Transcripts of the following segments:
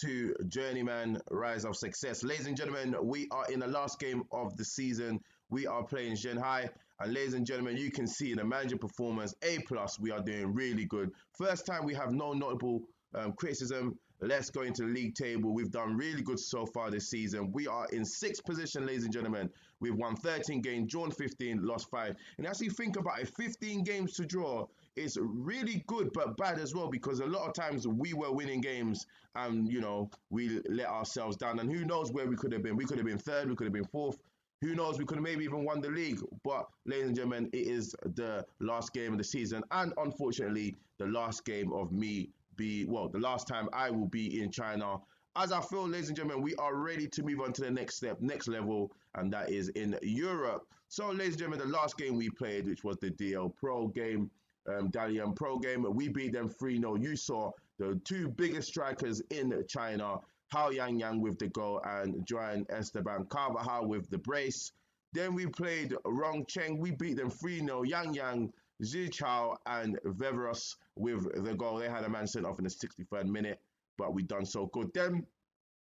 FM22 Journeyman, Rise of Success. Ladies and gentlemen, we are in the last game of the season. We are playing Shanghai. And ladies and gentlemen, you can see in the manager performance, A+, we are doing really good. First time we have no notable criticism. Let's go into the league table. We've done really good so far this season. We are in 6th position, ladies and gentlemen. We've won 13 games, drawn 15, lost 5. And as you think about it, 15 games to draw is really good but bad as well, because a lot of times we were winning games and, you know, we let ourselves down. And who knows where we could have been. We could have been 3rd, we could have been 4th. Who knows, we could have maybe even won the league. But, ladies and gentlemen, it is the last game of the season. And, unfortunately, the last game of me the last time I will be in China. As I feel, ladies and gentlemen, we are ready to move on to the next step, next level, and that is in Europe. So, ladies and gentlemen, the last game we played, which was the Dalian Pro game, Dalian Pro game, we beat them 3-0. You saw the 2 biggest strikers in China, Hao Yang with the goal and Joan Esteban Carvajal with the brace. Then we played Rongcheng. We beat them 3-0. Yang, Zhichao and Veveros with the goal. They had a man sent off in the 63rd minute, but we done so good. Then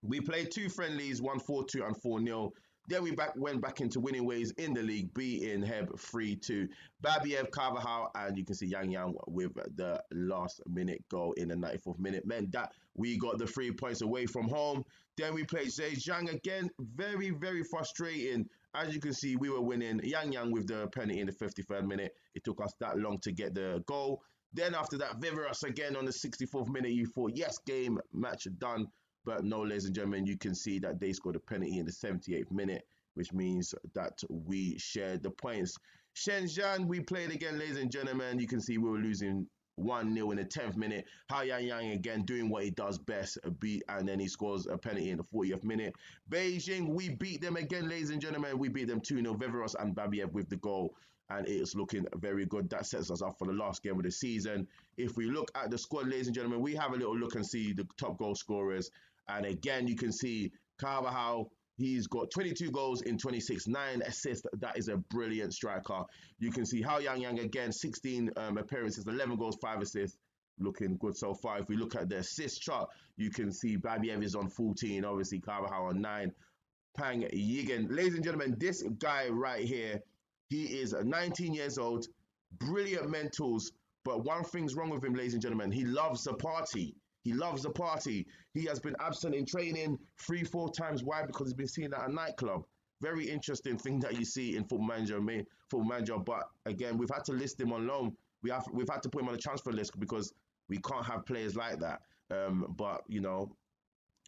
we played 2 friendlies, 1-4-2 and 4-0. Then we went back into winning ways in the league, beating Heb 3-2. Babiev, Carvajal, and you can see Yang with the last minute goal in the 94th minute. Meant that we got the 3 points away from home. Then we played Zàijiàn again. Very, very frustrating. As you can see, we were winning. Yang with the penalty in the 53rd minute. It took us that long to get the goal. Then after that, Viveros again on the 64th minute. You thought, yes, game, match done. But no, ladies and gentlemen, you can see that they scored a penalty in the 78th minute, which means that we shared the points. Shenzhen, we played again, ladies and gentlemen. You can see we were losing 1-0 in the 10th minute. Hao Yang again doing what he does best, and then he scores a penalty in the 40th minute. Beijing, we beat them again, ladies and gentlemen. We beat them 2-0. Veveros and Babiev with the goal, and it is looking very good. That sets us up for the last game of the season. If we look at the squad, ladies and gentlemen, we have a little look and see the top goal scorers. And again, you can see Carvajal. He's got 22 goals in 26, 9 assists. That is a brilliant striker. You can see Hao Yang again, 16 appearances, 11 goals, 5 assists. Looking good so far. If we look at the assist chart, you can see Babiev is on 14, obviously Carvajal on 9. Pang Yigan. Ladies and gentlemen, this guy right here, he is 19 years old, brilliant mentals, but one thing's wrong with him, ladies and gentlemen. He loves the party. He loves the party. He has been absent in training 3-4 times. Why? Because he's been seen at a nightclub. Very interesting thing that you see in Football Manager. But again, we've had to list him on loan. We've had to put him on the transfer list because we can't have players like that. But, you know,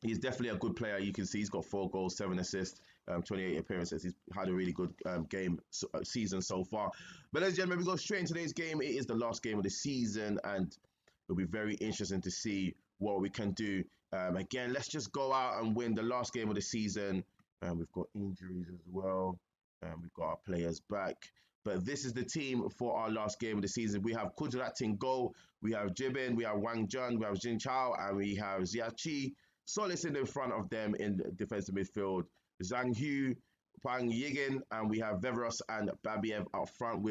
he's definitely a good player. You can see he's got 4 goals, 7 assists, 28 appearances. He's had a really good season so far. But ladies and gentlemen, we go straight into today's game. It is the last game of the season, and it'll be very interesting to see what we can do. Again, let's just go out and win the last game of the season. We've got injuries as well. We've got our players back. But this is the team for our last game of the season. We have Kudrat in goal. We have Jibin. We have Wang Jun. We have Jin Chao. And we have Zia-Chi. Solis in front of them in defensive midfield. Zhang Hu, Pang Yigin. And we have Veveros and Babiev up front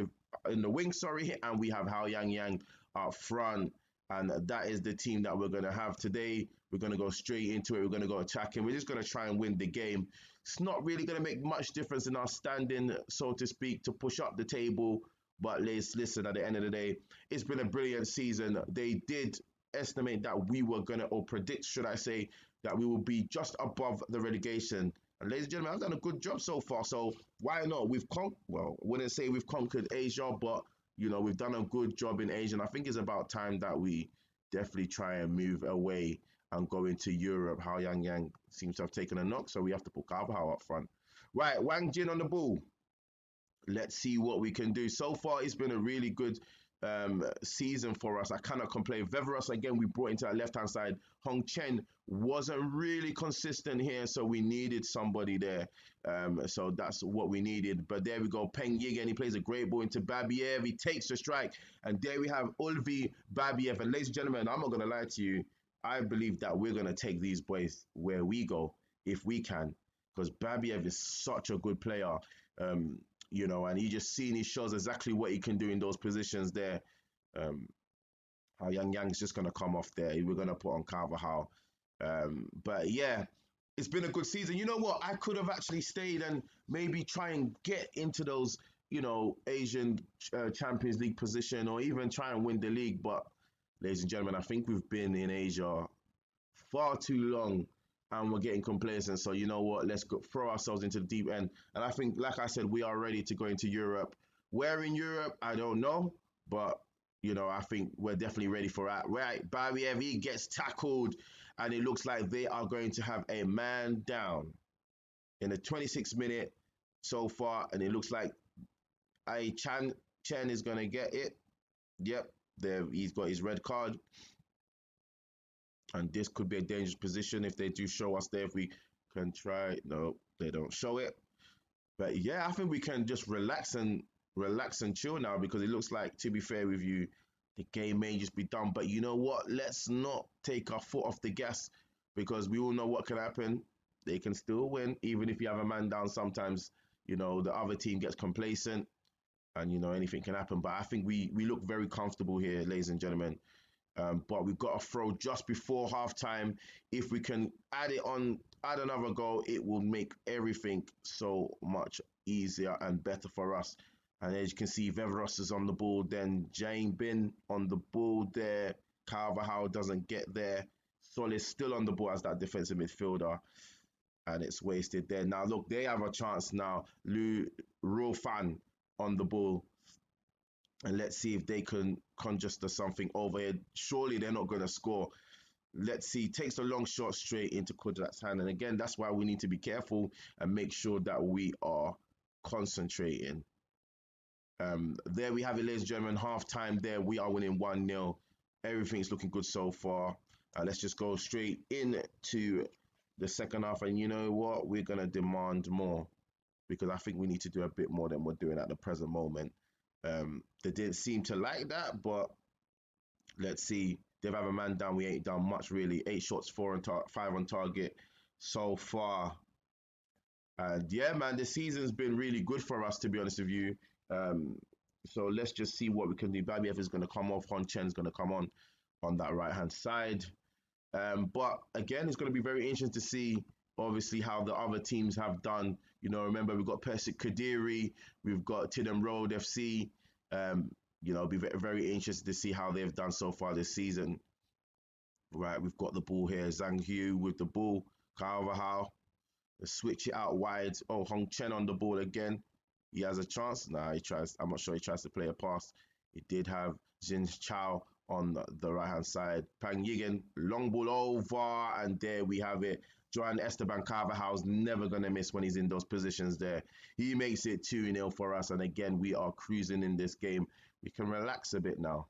in the wing, and we have Hao Yang up front. And that is the team that we're going to have today. We're going to go straight into it. We're going to go attacking. We're just going to try and win the game. It's not really going to make much difference in our standing, so to speak, to push up the table. But listen, at the end of the day, it's been a brilliant season. They did estimate that we were going to, or predict, should I say, that we will be just above the relegation. And ladies and gentlemen, I've done a good job so far. So why not? I wouldn't say we've conquered Asia, but you know, we've done a good job in Asia. And I think it's about time that we definitely try and move away and go into Europe. Hao Yang seems to have taken a knock, so we have to put Carvajal up front. Right, Wang Jin on the ball. Let's see what we can do. So far, it's been a really good season for us. I cannot complain. Veveros, again, we brought into that left-hand side. Hong Chen wasn't really consistent here, so we needed somebody there. So that's what we needed. But there we go. Peng Yigan, he plays a great ball into Babiev. He takes the strike. And there we have Ulvi Babiev. And ladies and gentlemen, I'm not going to lie to you. I believe that we're going to take these boys where we go, if we can. Because Babiev is such a good player. You know, and he shows exactly what he can do in those positions there. How Yang is just going to come off there. We're going to put on Carvajal. But yeah, it's been a good season. You know what? I could have actually stayed and maybe try and get into those, Asian Champions League position or even try and win the league. But, ladies and gentlemen, I think we've been in Asia far too long and we're getting complacent. So, you know what? Let's go, throw ourselves into the deep end. And I think, like I said, we are ready to go into Europe. Where in Europe? I don't know. But I think we're definitely ready for that. Right, Barry Evie gets tackled, and it looks like they are going to have a man down in the 26th minute so far, and it looks like I Chen is going to get it. Yep, there he's got his red card, and this could be a dangerous position if they do show us there. If we can try, no, they don't show it. But yeah, I think we can just relax and chill now because it looks like, to be fair with you, the game may just be done. But you know what? Let's not take our foot off the gas because we all know what can happen. They can still win, even if you have a man down. Sometimes, the other team gets complacent and, anything can happen. But I think we look very comfortable here, ladies and gentlemen. But we've got a throw just before halftime. If we can add another goal, it will make everything so much easier and better for us. And as you can see, Veveros is on the ball. Then Jane Bin on the ball there. Carvajal doesn't get there. Solis still on the ball as that defensive midfielder. And it's wasted there. Now, look, they have a chance now. Lu Rofan on the ball. And let's see if they can conjure something over here. Surely they're not going to score. Let's see. Takes a long shot straight into Kudrat's hand. And again, that's why we need to be careful and make sure that we are concentrating. There we have it, ladies and gentlemen. Half time there. We are winning 1-0. Everything's looking good so far. Let's just go straight into the second half. And you know what? We're going to demand more because I think we need to do a bit more than we're doing at the present moment. They didn't seem to like that, but let's see. They've had a man down. We ain't done much, really. 8 shots, 5 on target so far. And yeah, man, the season's been really good for us, to be honest with you. So let's just see what we can do. Babiev is going to come off. Hon Chen's going to come on that right-hand side. But again, it's going to be very interesting to see, obviously, how the other teams have done. Remember, we've got Persik Kadiri, we've got Tidham Road FC. It'll be very, very interesting to see how they've done so far this season. Right, we've got the ball here. Zhang Hu with the ball. Carvajal. Let's switch it out wide. Oh, Hong Chen on the ball again. He has a chance. Nah, he tries. I'm not sure he tries to play a pass. He did have Jin Chao on the right-hand side. Pang Yigan, long ball over, and there we have it. Joan Esteban Carvajal's never going to miss when he's in those positions there. He makes it 2-0 for us, and again, we are cruising in this game. We can relax a bit now,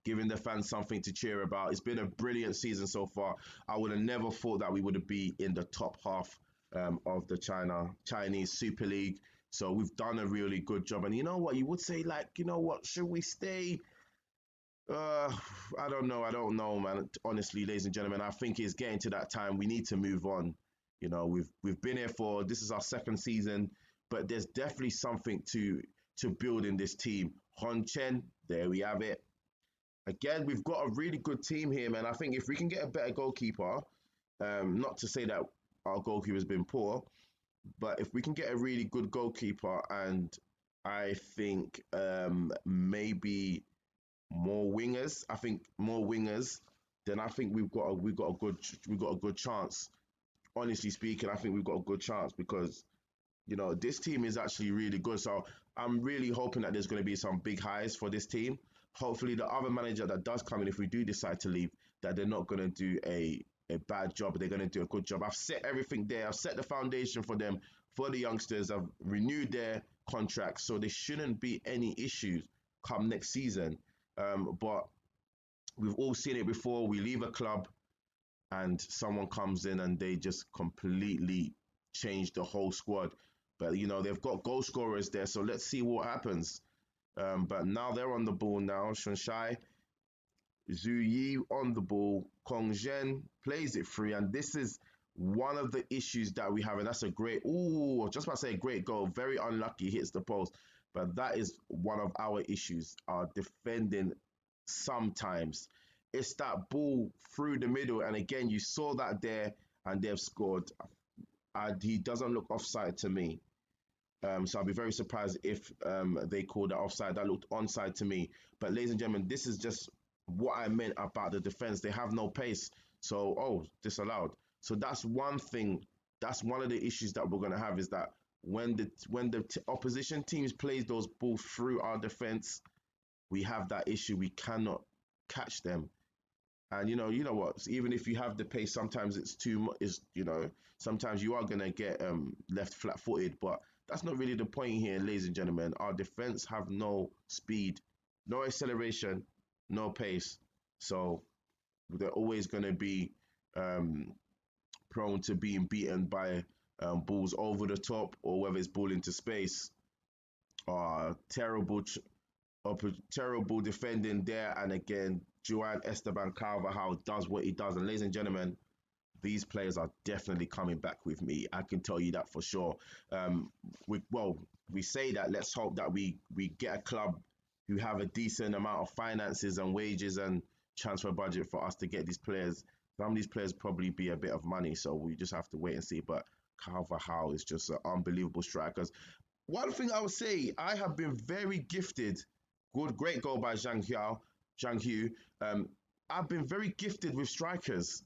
giving the fans something to cheer about. It's been a brilliant season so far. I would have never thought that we would be in the top half of the Chinese Super League. So we've done a really good job. And you know what? You would say, should we stay? I don't know, man. Honestly, ladies and gentlemen, I think it's getting to that time. We need to move on. We've been here this is our second season, but there's definitely something to build in this team. Hon Chen, there we have it. Again, we've got a really good team here, man. I think if we can get a better goalkeeper, not to say that our goalkeeper has been poor, but if we can get a really good goalkeeper, and I think maybe more wingers. I think more wingers. Then I think we've got a good chance. Honestly speaking, I think we've got a good chance because this team is actually really good. So I'm really hoping that there's going to be some big highs for this team. Hopefully, the other manager that does come in, if we do decide to leave, that they're not going to do a bad job. They're going to do a good job. I've set everything there. I've set the foundation for them, for the youngsters. I've renewed their contracts, so there shouldn't be any issues come next season. But we've all seen it before. We leave a club and someone comes in and they just completely change the whole squad. But, they've got goal scorers there, so let's see what happens. But now they're on the ball now. Shunshai, Zhu Yi on the ball. Kong Zhen plays it free. And this is one of the issues that we have. And that's a great, just about to say a great goal. Very unlucky, hits the post. But that is one of our issues, our defending sometimes. it's that ball through the middle. And again, you saw that there, and they've scored. He doesn't look offside to me. So I'll be very surprised if they called that offside. That looked onside to me. But ladies and gentlemen, this is just what I meant about the defense. They have no pace. So, disallowed. So that's one thing. That's one of the issues that we're going to have, is that when the opposition teams plays those balls through our defense, we have that issue. We cannot catch them. And you know what? Even if you have the pace, sometimes it's too much. Sometimes you are gonna get left flat-footed. But that's not really the point here, ladies and gentlemen. Our defense have no speed, no acceleration, no pace. So they're always gonna be prone to being beaten by balls over the top, or whether it's ball into space. Terrible terrible defending there. And again, Juan Esteban Carvajal does what he does. And ladies and gentlemen, these players are definitely coming back with me. I can tell you that for sure. We say that. Let's hope that we get a club who have a decent amount of finances and wages and transfer budget for us to get these players. Some of these players probably be a bit of money, so we just have to wait and see. But Carvajal is just an unbelievable striker. One thing I would say, I have been very gifted. Great goal by Zhang Hu. I've been very gifted with strikers.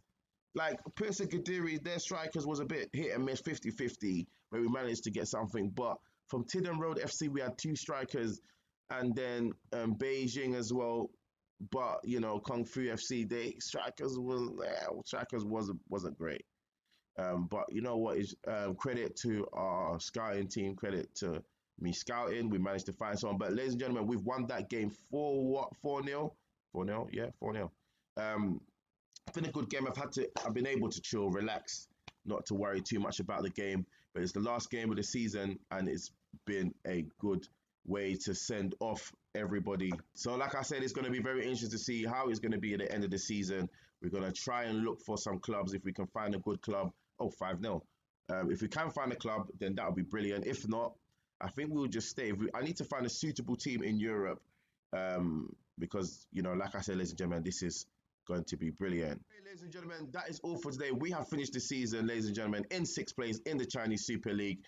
Like Persa Gadiri, their strikers was a bit hit and miss, 50-50, where we managed to get something. But from Tidden Road FC, we had 2 strikers, and then Beijing as well. But Kung Fu FC, strikers wasn't great. But you know what? Is credit to our scouting team, credit to me scouting. We managed to find someone. But ladies and gentlemen, we've won that game 4-0. 4-0, yeah, 4-0. It's been a good game. I've been able to chill, relax, not to worry too much about the game. But it's the last game of the season, and it's been a good way to send off everybody. So like I said, it's going to be very interesting to see how it's going to be at the end of the season. We're going to try and look for some clubs if we can find a good club. 5-0. If we can find a club, then that would be brilliant. If not, I think we'll just stay. I need to find a suitable team in Europe, because, like I said, ladies and gentlemen, this is going to be brilliant. Hey, ladies and gentlemen, that is all for today. We have finished the season, ladies and gentlemen, in 6th place in the Chinese Super League.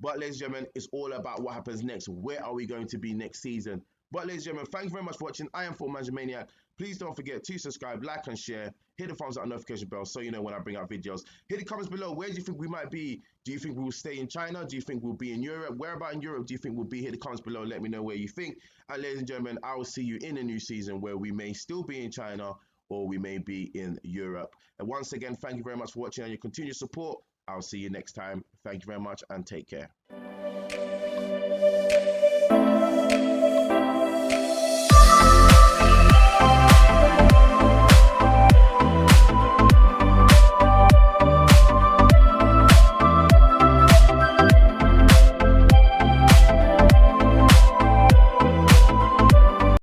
But ladies and gentlemen, it's all about what happens next. Where are we going to be next season? But ladies and gentlemen, thank you very much for watching. I am Football Manager Maniac. Please don't forget to subscribe, like and share. Hit the thumbs up and notification bell so you know when I bring out videos. Hit the comments below. Where do you think we might be? Do you think we will stay in China? Do you think we'll be in Europe? Where about in Europe do you think we'll be? Hit the comments below. Let me know where you think. And ladies and gentlemen, I will see you in a new season where we may still be in China or we may be in Europe. And once again, thank you very much for watching and your continued support. I'll see you next time. Thank you very much and take care.